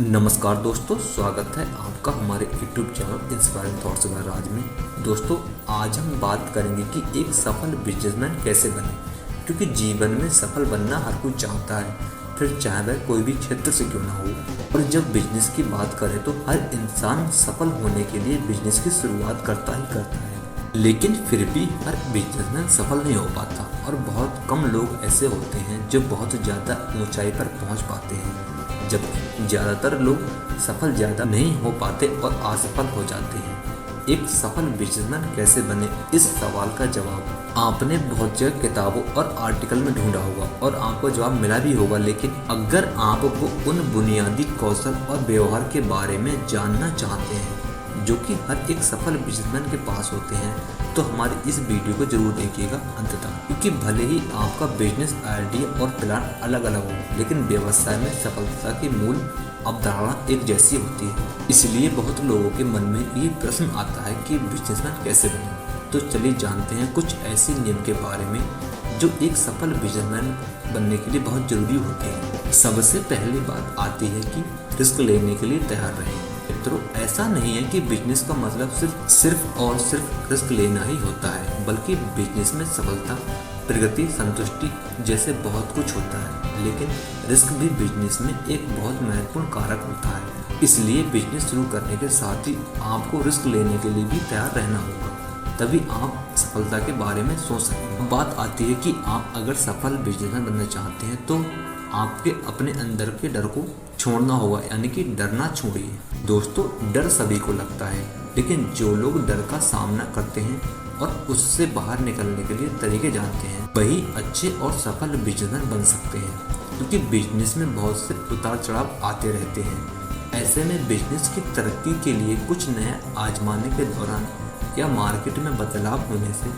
नमस्कार दोस्तों, स्वागत है आपका हमारे YouTube channel inspiring thoughts by Raj में। दोस्तों, आज हम बात करेंगे कि एक सफल बिजनेसमैन कैसे बने, क्योंकि जीवन में सफल बनना हर कोई चाहता है, फिर चाहे वह कोई भी क्षेत्र से क्यों ना हो। और जब बिजनेस की बात करें तो हर इंसान सफल होने के लिए बिजनेस की शुरुआत करता ही करता है, लेकिन फिर भी हर बिजनेसमैन सफल नहीं हो पाता और बहुत कम लोग ऐसे होते हैं जो बहुत ज़्यादा ऊंचाई पर पहुंच पाते हैं, जबकि ज़्यादातर लोग सफल ज़्यादा नहीं हो पाते और असफल हो जाते हैं। एक सफल बिजनेसमैन कैसे बने, इस सवाल का जवाब आपने बहुत जगह किताबों और आर्टिकल में ढूंढा होगा और आपको जवाब मिला भी होगा। लेकिन अगर आपको उन बुनियादी कौशल और व्यवहार के बारे में जानना चाहते हैं जो कि हर एक सफल बिजनेसमैन के पास होते हैं, तो हमारी इस वीडियो को जरूर देखिएगा अंत तक, क्योंकि भले ही आपका बिजनेस आइडिया और प्लान अलग अलग हो, लेकिन व्यवसाय में सफलता की मूल अवधारणा एक जैसी होती है। इसलिए बहुत लोगों के मन में ये प्रश्न आता है कि बिजनेसमैन कैसे बने। तो चलिए जानते हैं कुछ ऐसे नियम के बारे में जो एक सफल बिजनेसमैन बनने के लिए बहुत जरूरी होते हैं। सबसे पहली बात आती है कि रिस्क लेने के लिए तैयार रहें। मित्रों, ऐसा नहीं है कि बिजनेस का मतलब सिर्फ रिस्क लेना ही होता है, बल्कि बिजनेस में सफलता, प्रगति, संतुष्टि जैसे बहुत कुछ होता है। लेकिन रिस्क भी बिजनेस में एक बहुत महत्वपूर्ण कारक होता है। इसलिए बिजनेस शुरू करने के साथ ही आपको रिस्क लेने के लिए भी तैयार रहना होगा, तभी आप सफलता के बारे में सोच सकें। बात आती है कि आप अगर सफल बिजनेसमैन बनना चाहते हैं तो आपके अपने अंदर के डर को छोड़ना होगा, यानी कि डरना छोड़िए। दोस्तों, डर सभी को लगता है, लेकिन जो लोग डर का सामना करते हैं और उससे बाहर निकलने के लिए तरीके जानते हैं, वही अच्छे और सफल बिजनेसमैन बन सकते हैं। क्योंकि बिजनेस में बहुत से उतार चढ़ाव आते रहते हैं। ऐसे में बिजनेस की तरक्की के लिए कुछ नया आजमाने के दौरान या मार्केट में बदलाव होने से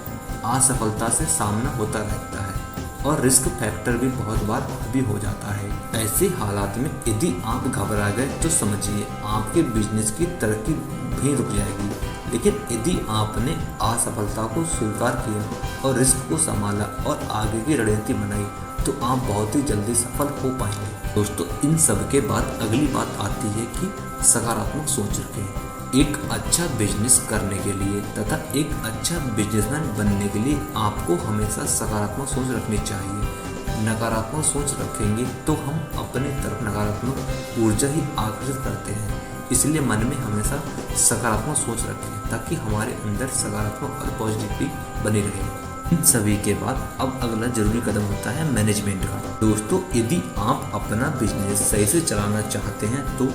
असफलता से सामना होता रहता है और रिस्क फैक्टर भी बहुत बार हावी हो जाता है। ऐसे हालात में यदि आप घबरा गए तो समझिए आपके बिजनेस की तरक्की भी रुक जाएगी। लेकिन यदि आपने असफलता को स्वीकार किया और रिस्क को संभाला और आगे की रणनीति बनाई, तो आप बहुत ही जल्दी सफल हो पाएंगे। दोस्तों, इन सब के बाद अगली बात आती है कि सकारात्मक सोच रखें। एक अच्छा बिजनेस करने के लिए तथा एक अच्छा बिजनेसमैन बनने के लिए आपको हमेशा सकारात्मक सोच रखनी चाहिए। नकारात्मक सोच रखेंगे तो हम अपने तरफ नकारात्मक ऊर्जा ही आकर्षित करते हैं। इसलिए मन में हमेशा सकारात्मक सोच रखें ताकि हमारे अंदर सकारात्मक और पॉजिटिविटी बनी रहे। इन सभी के बाद अब अगला जरूरी कदम होता है मैनेजमेंट का। दोस्तों, यदि आप अपना बिजनेस सही से चलाना चाहते हैं तो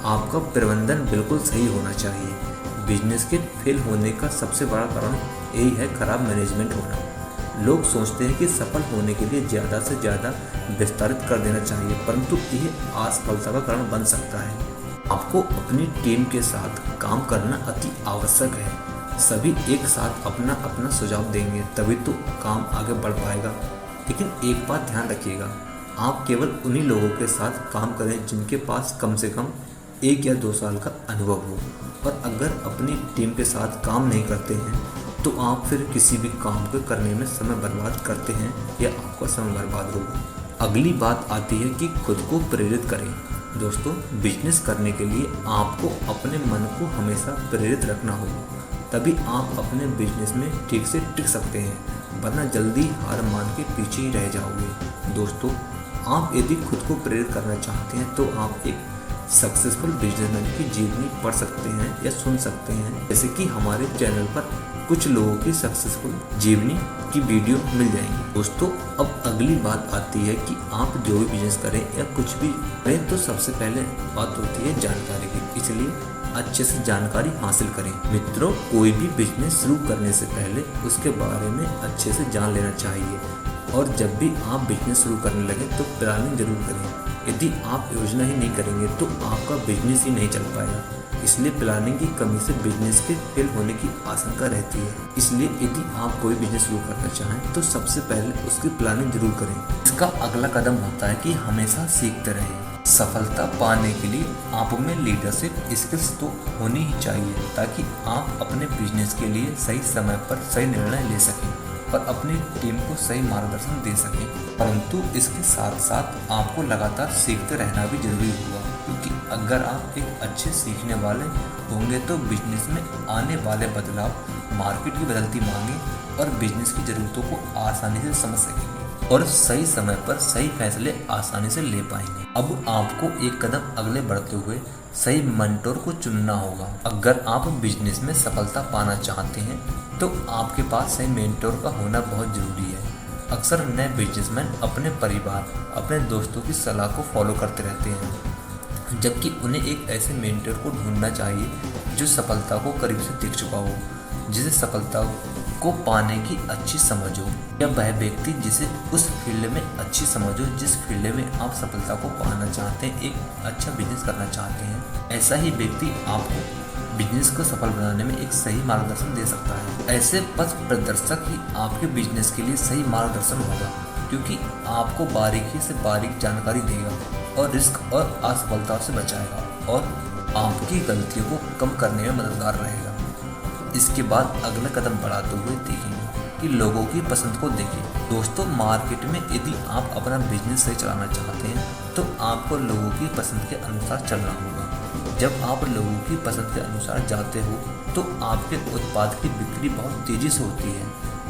आपका प्रबंधन बिल्कुल सही होना चाहिए। बिजनेस के फेल होने का सबसे बड़ा कारण यही है खराब मैनेजमेंट होना। लोग सोचते हैं कि सफल होने के लिए ज़्यादा से ज़्यादा विस्तारित कर देना चाहिए, परंतु यह असफलता का कारण बन सकता है। आपको अपनी टीम के साथ काम करना अति आवश्यक है। सभी एक साथ अपना अपना सुझाव देंगे तभी तो काम आगे बढ़ पाएगा। लेकिन एक बात ध्यान रखिएगा, आप केवल उन्हीं लोगों के साथ काम करें जिनके पास कम से कम 1 या 2 साल का अनुभव हो। और अगर अपनी टीम के साथ काम नहीं करते हैं तो आप फिर किसी भी काम को करने में समय बर्बाद करते हैं या आपका समय बर्बाद होगा। अगली बात आती है कि खुद को प्रेरित करें। दोस्तों, बिजनेस करने के लिए आपको अपने मन को हमेशा प्रेरित रखना होगा, तभी आप अपने बिजनेस में ठीक से टिक सकते हैं, वरना जल्दी हार मान के पीछे ही रह जाओगे। दोस्तों, आप यदि खुद को प्रेरित करना चाहते हैं तो आप एक सक्सेसफुल बिजनेसमैन की जीवनी पढ़ सकते हैं या सुन सकते हैं, जैसे कि हमारे चैनल पर कुछ लोगों की सक्सेसफुल जीवनी की वीडियो मिल जाएंगी। दोस्तों, अब अगली बात आती है कि आप जो भी बिजनेस करें या कुछ भी करें तो सबसे पहले बात होती है जानकारी की, इसलिए अच्छे से जानकारी हासिल करें। मित्रों, कोई भी बिजनेस शुरू करने से पहले उसके बारे में अच्छे से जान लेना चाहिए और जब भी आप बिजनेस शुरू करने लगे तो प्लानिंग जरूर करें। यदि आप योजना ही नहीं करेंगे तो आपका बिजनेस ही नहीं चल पाएगा। इसलिए प्लानिंग की कमी से बिजनेस के फेल होने की आशंका रहती है। इसलिए यदि आप कोई बिजनेस शुरू करना चाहें तो सबसे पहले उसकी प्लानिंग जरूर करें। इसका अगला कदम होता है कि हमेशा सीखते रहें। सफलता पाने के लिए आप में लीडरशिप स्किल्स तो होनी ही चाहिए ताकि आप अपने बिजनेस के लिए सही समय पर सही निर्णय ले सकें और अपनी टीम को सही मार्गदर्शन दे सकें। परंतु इसके साथ साथ आपको लगातार सीखते रहना भी जरूरी होगा। क्योंकि अगर आप एक अच्छे सीखने वाले होंगे तो बिजनेस में आने वाले बदलाव, मार्केट की बदलती मांगे और बिजनेस की ज़रूरतों को आसानी से समझ सकेंगे और सही समय पर सही फैसले आसानी से ले पाएंगे। अब आपको एक कदम अगले बढ़ते हुए सही मेंटोर को चुनना होगा। अगर आप बिजनेस में सफलता पाना चाहते हैं तो आपके पास सही मेंटोर का होना बहुत ज़रूरी है। अक्सर नए बिजनेसमैन अपने परिवार, अपने दोस्तों की सलाह को फॉलो करते रहते हैं, जबकि उन्हें एक ऐसे मेंटर को ढूंढना चाहिए जो सफलता को करीब से देख चुका हो, जिसे सफलता को पाने की अच्छी समझ हो, या वह व्यक्ति जिसे उस फील्ड में अच्छी समझ हो जिस फील्ड में आप सफलता को पाना चाहते हैं, एक अच्छा बिजनेस करना चाहते हैं। ऐसा ही व्यक्ति आपको बिजनेस को सफल बनाने में एक सही मार्गदर्शन दे सकता है। ऐसे पथ प्रदर्शक ही आपके बिजनेस के लिए सही मार्गदर्शन होगा, क्योंकि आपको बारीकी से बारीक जानकारी देगा और रिस्क और असफलताओं से बचाएगा और आपकी गलतियों को कम करने में मददगार रहेगा। इसके बाद अगला कदम बढ़ाते हुए देखेंगे कि लोगों की पसंद को देखें। दोस्तों, मार्केट में यदि आप अपना बिजनेस सही चलाना चाहते हैं तो आपको लोगों की पसंद के अनुसार चलना होगा। जब आप लोगों की पसंद के अनुसार जाते हो तो आपके उत्पाद की बिक्री बहुत तेजी से होती है,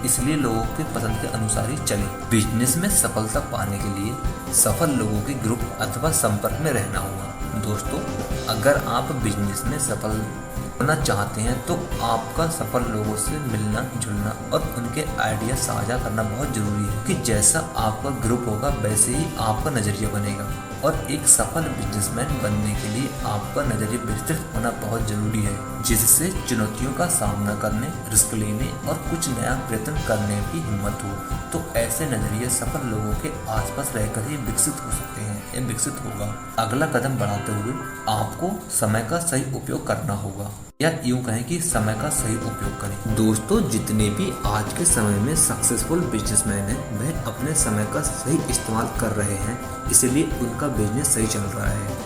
इसलिए लोगों के पसंद के अनुसार ही चलें। बिजनेस में सफलता पाने के लिए सफल लोगों के ग्रुप अथवा संपर्क में रहना होगा। दोस्तों, अगर आप बिजनेस में सफल होना चाहते हैं तो आपका सफल लोगों से मिलना जुलना और उनके आइडिया साझा करना बहुत जरूरी है कि जैसा आपका ग्रुप होगा वैसे ही आपका नज़रिया बनेगा। और एक सफल बिजनेसमैन बनने के लिए आपका नज़रिया विस्तृत होना बहुत जरूरी है, जिससे चुनौतियों का सामना करने, रिस्क लेने और कुछ नया प्रयत्न करने की हिम्मत हो। तो ऐसे नज़रिए सफल लोगों के आसपास रहकर ही विकसित हो सकते हैं या विकसित होगा। अगला कदम बढ़ाते हुए आपको समय का सही उपयोग करना होगा, या यूँ कहें कि समय का सही उपयोग करें। दोस्तों, जितने भी आज के समय में सक्सेसफुल बिजनेसमैन हैं वह अपने समय का सही इस्तेमाल कर रहे हैं, इसलिए उनका बिजनेस सही चल रहा है।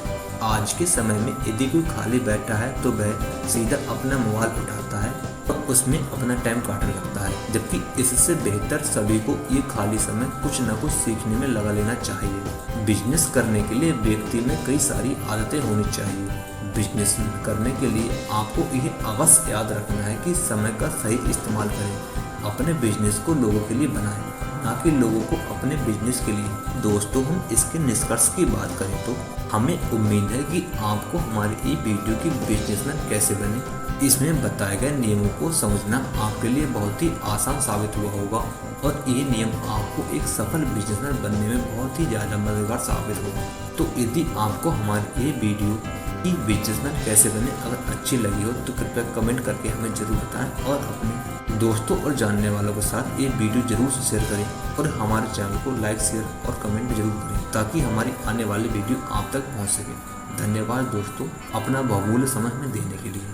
आज के समय में यदि कोई खाली बैठा है तो वह सीधा अपना मोबाइल उठाता है और उसमें अपना टाइम काटने लगता है, जबकि इससे बेहतर सभी को ये खाली समय कुछ न कुछ सीखने में लगा लेना चाहिए। बिजनेस करने के लिए व्यक्ति में कई सारी आदतें होनी चाहिए। बिजनेस करने के लिए आपको यह अवश्य याद रखना है कि समय का सही इस्तेमाल करें। अपने बिजनेस को लोगों के लिए बनाएं, ना कि लोगों को अपने बिजनेस के लिए। दोस्तों, हम इसके निष्कर्ष की बात करें तो हमें उम्मीद है कि आपको हमारी ये वीडियो की बिजनेसमैन कैसे बने, इसमें बताए गए नियमों को समझना आपके लिए बहुत ही आसान साबित हुआ होगा और ये नियम आपको एक सफल बिजनेसमैन बनने में बहुत ही ज़्यादा मददगार साबित होगा। तो यदि आपको हमारी ये वीडियो कि बिजनेसमैन कैसे बने अगर अच्छी लगी हो तो कृपया कमेंट करके हमें ज़रूर बताएं और अपने दोस्तों और जानने वालों के साथ ये वीडियो जरूर शेयर करें और हमारे चैनल को लाइक, शेयर और कमेंट जरूर करें ताकि हमारी आने वाली वीडियो आप तक पहुंच सके। धन्यवाद दोस्तों, अपना बहुमूल्य समय में देने के लिए।